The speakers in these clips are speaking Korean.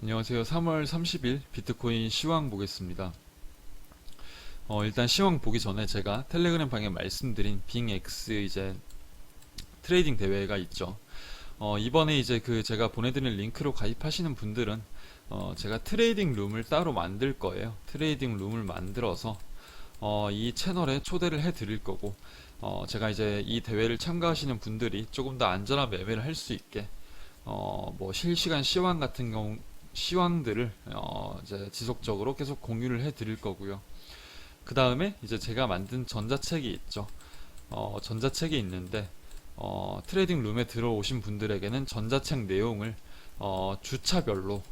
안녕하세요. 3월 30일 비트코인 시황 보겠습니다. 일단 시황 보기 전에 제가 텔레그램 방에 말씀드린 빙X 이제 트레이딩 대회가 있죠. 이번에 이제 제가 보내드린 링크로 가입하시는 분들은 제가 트레이딩 룸을 따로 만들 거예요. 트레이딩 룸을 만들어서 이 채널에 초대를 해 드릴 거고, 제가 이제 이 대회를 참가하시는 분들이 조금 더 안전한 매매를 할 수 있게 뭐 실시간 시황 같은 경우 시황들을 이제 지속적으로 계속 공유를 해 드릴 거고요. 그 다음에 이제 제가 만든 전자책이 있죠. 전자책이 있는데 트레이딩 룸에 들어오신 분들에게는 전자책 내용을 주차별로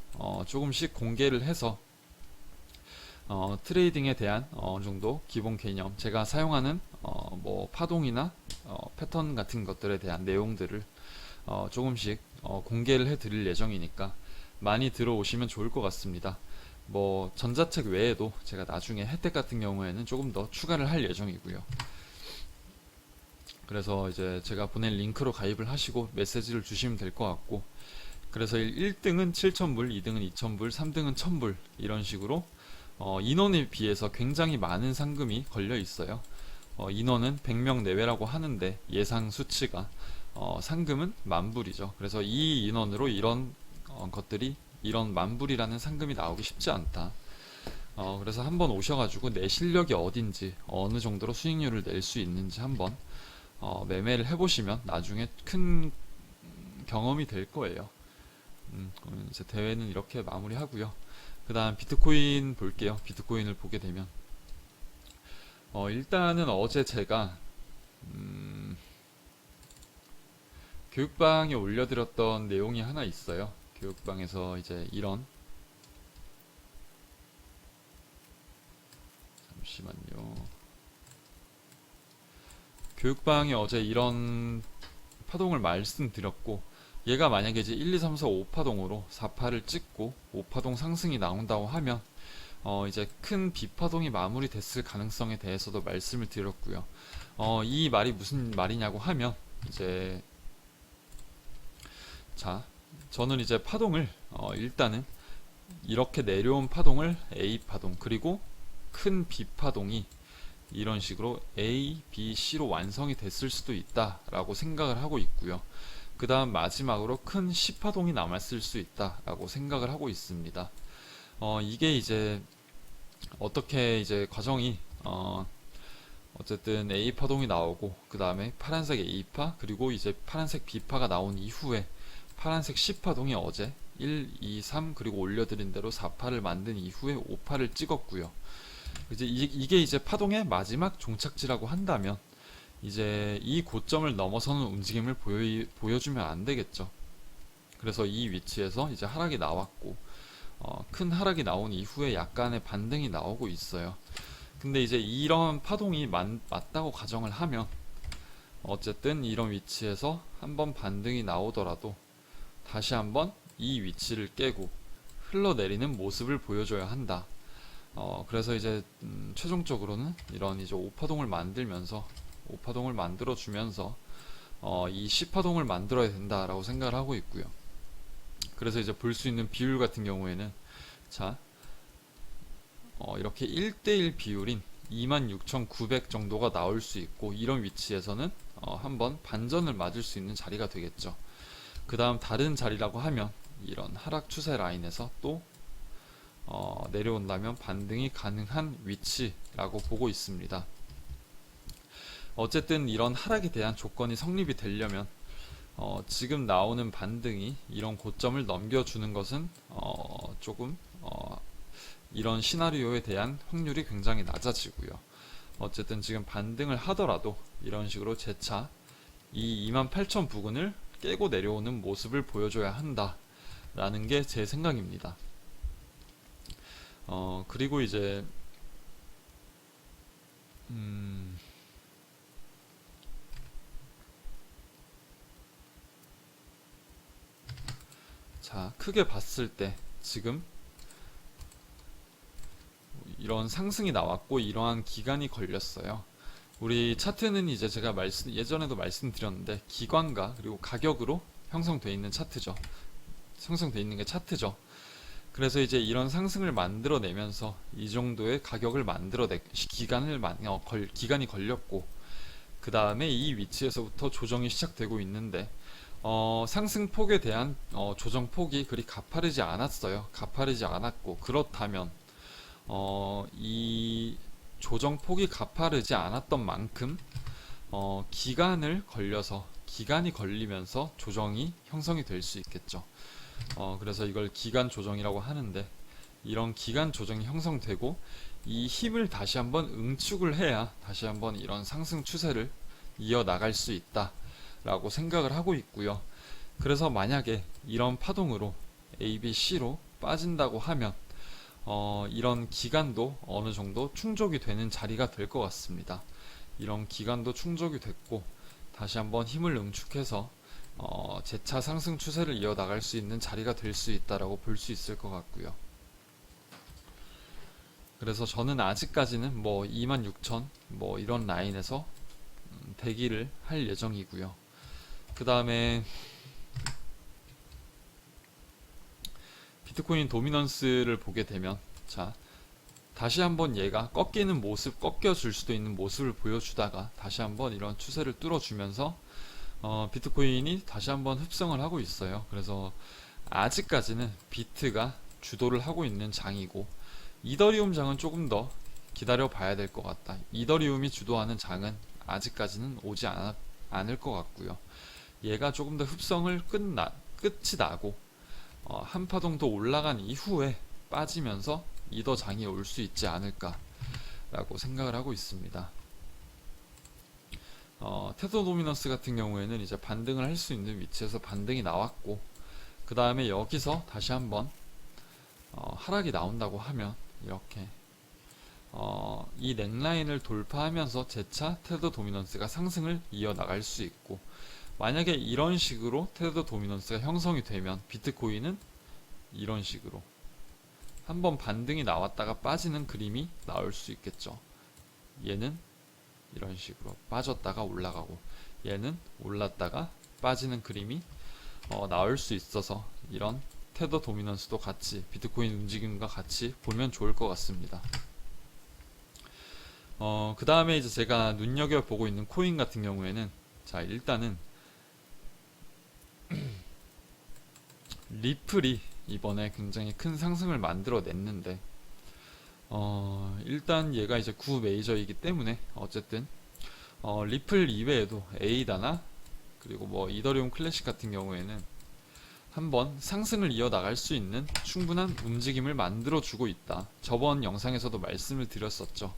조금씩 공개를 해서 트레이딩에 대한 어느 정도 기본 개념, 제가 사용하는 뭐 파동이나 패턴 같은 것들에 대한 내용들을 조금씩 공개를 해 드릴 예정이니까 많이 들어오시면 좋을 것 같습니다. 뭐 전자책 외에도 제가 나중에 혜택 같은 경우에는 조금 더 추가를 할 예정이고요. 그래서 이제 제가 보낸 링크로 가입을 하시고 메시지를 주시면 될 것 같고, 그래서 1등은 7,000불, 2등은 2,000불, 3등은 1,000불 이런 식으로 인원에 비해서 굉장히 많은 상금이 걸려 있어요. 인원은 100명 내외라고 하는데 예상 수치가 상금은 10,000불이죠. 그래서 이 인원으로 이런 것들이 이런 10,000불이라는 상금이 나오기 쉽지 않다. 그래서 한번 오셔가지고 내 실력이 어딘지 어느 정도로 수익률을 낼 수 있는지 한번 매매를 해보시면 나중에 큰 경험이 될 거예요. 이제 대회는 이렇게 마무리하고요. 그 다음 비트코인 볼게요. 비트코인을 보게 되면 일단은 어제 제가 교육방에 올려드렸던 내용이 하나 있어요. 교육방에서 이제 이런, 잠시만요. 교육방에 어제 이런 파동을 말씀드렸고, 얘가 만약에 이제 1, 2, 3, 4, 5파동으로 4파를 찍고 5파동 상승이 나온다고 하면 이제 큰 B파동이 마무리됐을 가능성에 대해서도 말씀을 드렸고요. 이 말이 무슨 말이냐고 하면 이제 자, 저는 이제 파동을 일단은 이렇게 내려온 파동을 A파동, 그리고 큰 B파동이 이런 식으로 A, B, C로 완성이 됐을 수도 있다라고 생각을 하고 있고요. 그 다음 마지막으로 큰 C파동이 남았을 수 있다라고 생각을 하고 있습니다. 이게 이제 어떻게 이제 과정이 어쨌든 A파동이 나오고 그 다음에 파란색 A파, 그리고 이제 파란색 B파가 나온 이후에 파란색 C파동이 어제 1, 2, 3 그리고 올려드린 대로 4파를 만든 이후에 5파를 찍었고요. 이제 이게 이제 파동의 마지막 종착지라고 한다면 이제 이 고점을 넘어서는 움직임을 보여주면 안 되겠죠. 그래서 이 위치에서 이제 하락이 나왔고 큰 하락이 나온 이후에 약간의 반등이 나오고 있어요. 근데 이제 이런 파동이 맞다고 가정을 하면 어쨌든 이런 위치에서 한번 반등이 나오더라도 다시 한번 이 위치를 깨고 흘러내리는 모습을 보여줘야 한다. 그래서 이제 최종적으로는 이런 이제 5파동을 만들면서 5파동을 만들어 주면서 이 10파동을 만들어야 된다라고 생각을 하고 있고요. 그래서 이제 볼 수 있는 비율 같은 경우에는 자, 이렇게 1대1 비율인 26,900 정도가 나올 수 있고, 이런 위치에서는 한번 반전을 맞을 수 있는 자리가 되겠죠. 그 다음 다른 자리라고 하면 이런 하락 추세 라인에서 또 내려온다면 반등이 가능한 위치라고 보고 있습니다. 어쨌든 이런 하락에 대한 조건이 성립이 되려면 지금 나오는 반등이 이런 고점을 넘겨주는 것은 조금 이런 시나리오에 대한 확률이 굉장히 낮아지고요. 어쨌든 지금 반등을 하더라도 이런 식으로 재차 이 28,000 부근을 깨고 내려오는 모습을 보여줘야 한다라는 게 제 생각입니다. 그리고 이제 자, 크게 봤을 때 지금 이런 상승이 나왔고 이러한 기간이 걸렸어요. 우리 차트는 이제 제가 예전에도 말씀드렸는데 기관과 그리고 가격으로 형성되어 있는 차트죠. 형성되어 있는 게 차트죠. 그래서 이제 이런 상승을 만들어내면서 이 정도의 가격을 기간이 걸렸고, 그 다음에 이 위치에서부터 조정이 시작되고 있는데, 상승폭에 대한 조정폭이 그리 가파르지 않았어요. 가파르지 않았고, 그렇다면 이 조정폭이 가파르지 않았던 만큼 기간이 걸리면서 조정이 형성이 될 수 있겠죠. 그래서 이걸 기간 조정이라고 하는데, 이런 기간 조정이 형성되고 이 힘을 다시 한번 응축을 해야 다시 한번 이런 상승 추세를 이어나갈 수 있다 라고 생각을 하고 있고요. 그래서 만약에 이런 파동으로 A, B, C로 빠진다고 하면 이런 기간도 어느 정도 충족이 되는 자리가 될 것 같습니다. 이런 기간도 충족이 됐고 다시 한번 힘을 응축해서 재차 상승 추세를 이어나갈 수 있는 자리가 될 수 있다라고 볼 수 있을 것 같고요. 그래서 저는 아직까지는 뭐 26,000 뭐 이런 라인에서 대기를 할 예정이고요. 그 다음에 비트코인 도미넌스를 보게 되면, 자, 다시 한번 얘가 꺾여줄 수도 있는 모습을 보여주다가 다시 한번 이런 추세를 뚫어주면서 비트코인이 다시 한번 흡성을 하고 있어요. 그래서 아직까지는 비트가 주도를 하고 있는 장이고, 이더리움 장은 조금 더 기다려 봐야 될 것 같다. 이더리움이 주도하는 장은 아직까지는 오지 않을 것 같고요. 얘가 조금 더 흡성을 끝이 나고 한 파동 더 올라간 이후에 빠지면서 이더 장이 올 수 있지 않을까라고 생각을 하고 있습니다. 테더 도미넌스 같은 경우에는 이제 반등을 할 수 있는 위치에서 반등이 나왔고, 그 다음에 여기서 다시 한번 하락이 나온다고 하면 이렇게 이 넥라인을 돌파하면서 재차 테더 도미넌스가 상승을 이어나갈 수 있고, 만약에 이런 식으로 테더 도미넌스가 형성이 되면 비트코인은 이런 식으로 한번 반등이 나왔다가 빠지는 그림이 나올 수 있겠죠. 얘는 이런 식으로 빠졌다가 올라가고, 얘는 올랐다가 빠지는 그림이 나올 수 있어서 이런 테더 도미넌스도 같이 비트코인 움직임과 같이 보면 좋을 것 같습니다. 그 다음에 이제 제가 눈여겨보고 있는 코인 같은 경우에는, 자, 일단은 리플이 이번에 굉장히 큰 상승을 만들어 냈는데, 일단 얘가 이제 구 메이저이기 때문에 어쨌든 리플 이외에도 에이다나 그리고 뭐 이더리움 클래식 같은 경우에는 한번 상승을 이어나갈 수 있는 충분한 움직임을 만들어 주고 있다. 저번 영상에서도 말씀을 드렸었죠.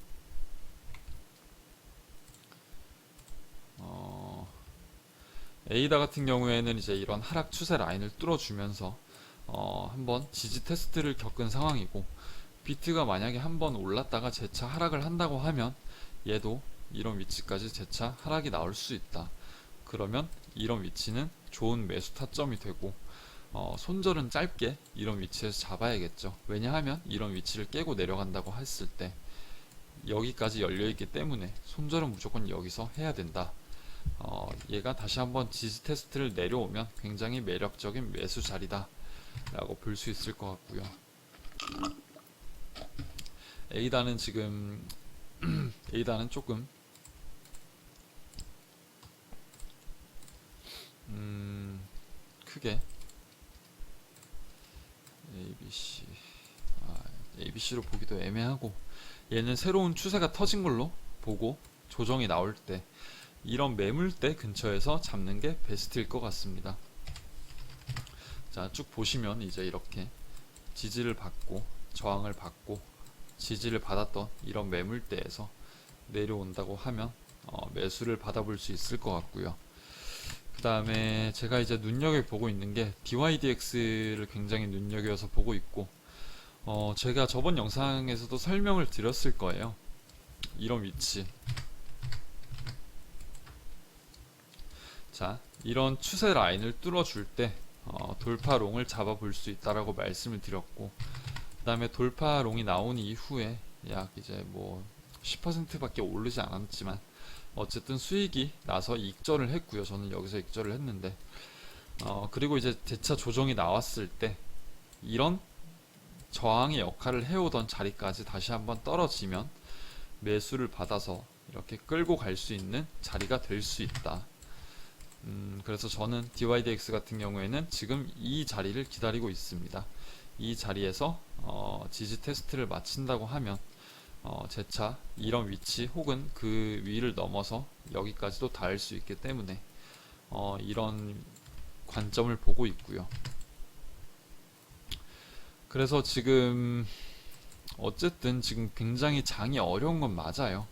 에이다 같은 경우에는 이제 이런 하락 추세 라인을 뚫어주면서 한번 지지 테스트를 겪은 상황이고, 비트가 만약에 한번 올랐다가 재차 하락을 한다고 하면 얘도 이런 위치까지 재차 하락이 나올 수 있다. 그러면 이런 위치는 좋은 매수 타점이 되고, 손절은 짧게 이런 위치에서 잡아야겠죠. 왜냐하면 이런 위치를 깨고 내려간다고 했을 때 여기까지 열려있기 때문에 손절은 무조건 여기서 해야 된다. 얘가 다시 한번 지지 테스트를 내려오면 굉장히 매력적인 매수 자리다 라고 볼 수 있을 것 같고요. 에이다는 지금 에이다는 조금 크게 ABC ABC로 보기도 애매하고, 얘는 새로운 추세가 터진 걸로 보고 조정이 나올 때 이런 매물대 근처에서 잡는 게 베스트일 것 같습니다. 자, 쭉 보시면 이제 이렇게 지지를 받고 저항을 받고 지지를 받았던 이런 매물대에서 내려온다고 하면 매수를 받아볼 수 있을 것 같고요. 그 다음에 제가 이제 눈여겨보고 있는 게 DYDX를 굉장히 눈여겨서 보고 있고, 제가 저번 영상에서도 설명을 드렸을 거예요. 이런 위치, 자, 이런 추세 라인을 뚫어줄 때 돌파롱을 잡아볼 수 있다라고 말씀을 드렸고, 그 다음에 돌파롱이 나온 이후에 약 이제 뭐 10%밖에 오르지 않았지만 어쨌든 수익이 나서 익절을 했고요. 저는 여기서 익절을 했는데, 그리고 이제 재차 조정이 나왔을 때 이런 저항의 역할을 해오던 자리까지 다시 한번 떨어지면 매수를 받아서 이렇게 끌고 갈 수 있는 자리가 될 수 있다. 그래서 저는 DYDX 같은 경우에는 지금 이 자리를 기다리고 있습니다. 이 자리에서 지지 테스트를 마친다고 하면 재차 이런 위치 혹은 그 위를 넘어서 여기까지도 닿을 수 있기 때문에 이런 관점을 보고 있고요. 그래서 지금 어쨌든 지금 굉장히 장이 어려운 건 맞아요.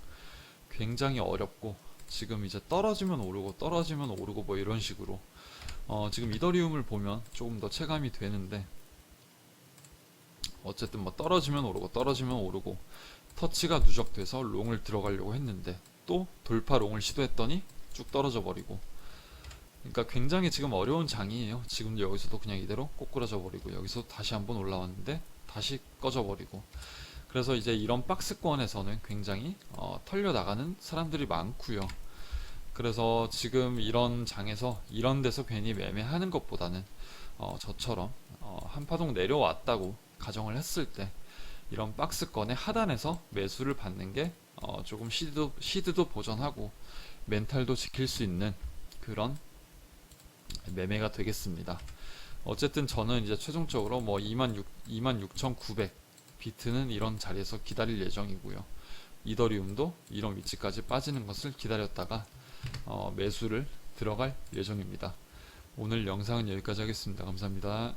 굉장히 어렵고 지금 이제 떨어지면 오르고 떨어지면 오르고 뭐 이런 식으로 지금 이더리움을 보면 조금 더 체감이 되는데, 어쨌든 뭐 떨어지면 오르고 떨어지면 오르고 터치가 누적돼서 롱을 들어가려고 했는데 또 돌파 롱을 시도했더니 쭉 떨어져 버리고, 그러니까 굉장히 지금 어려운 장이에요. 지금도 여기서도 그냥 이대로 꼬꾸라져 버리고 여기서 다시 한번 올라왔는데 다시 꺼져 버리고, 그래서 이제 이런 박스권에서는 굉장히 털려 나가는 사람들이 많고요. 그래서 지금 이런 장에서 이런 데서 괜히 매매하는 것보다는 저처럼 한 파동 내려왔다고 가정을 했을 때 이런 박스권의 하단에서 매수를 받는 게 조금 시드도 보전하고 멘탈도 지킬 수 있는 그런 매매가 되겠습니다. 어쨌든 저는 이제 최종적으로 뭐 26,900 비트는 이런 자리에서 기다릴 예정이고요. 이더리움도 이런 위치까지 빠지는 것을 기다렸다가 매수를 들어갈 예정입니다. 오늘 영상은 여기까지 하겠습니다. 감사합니다.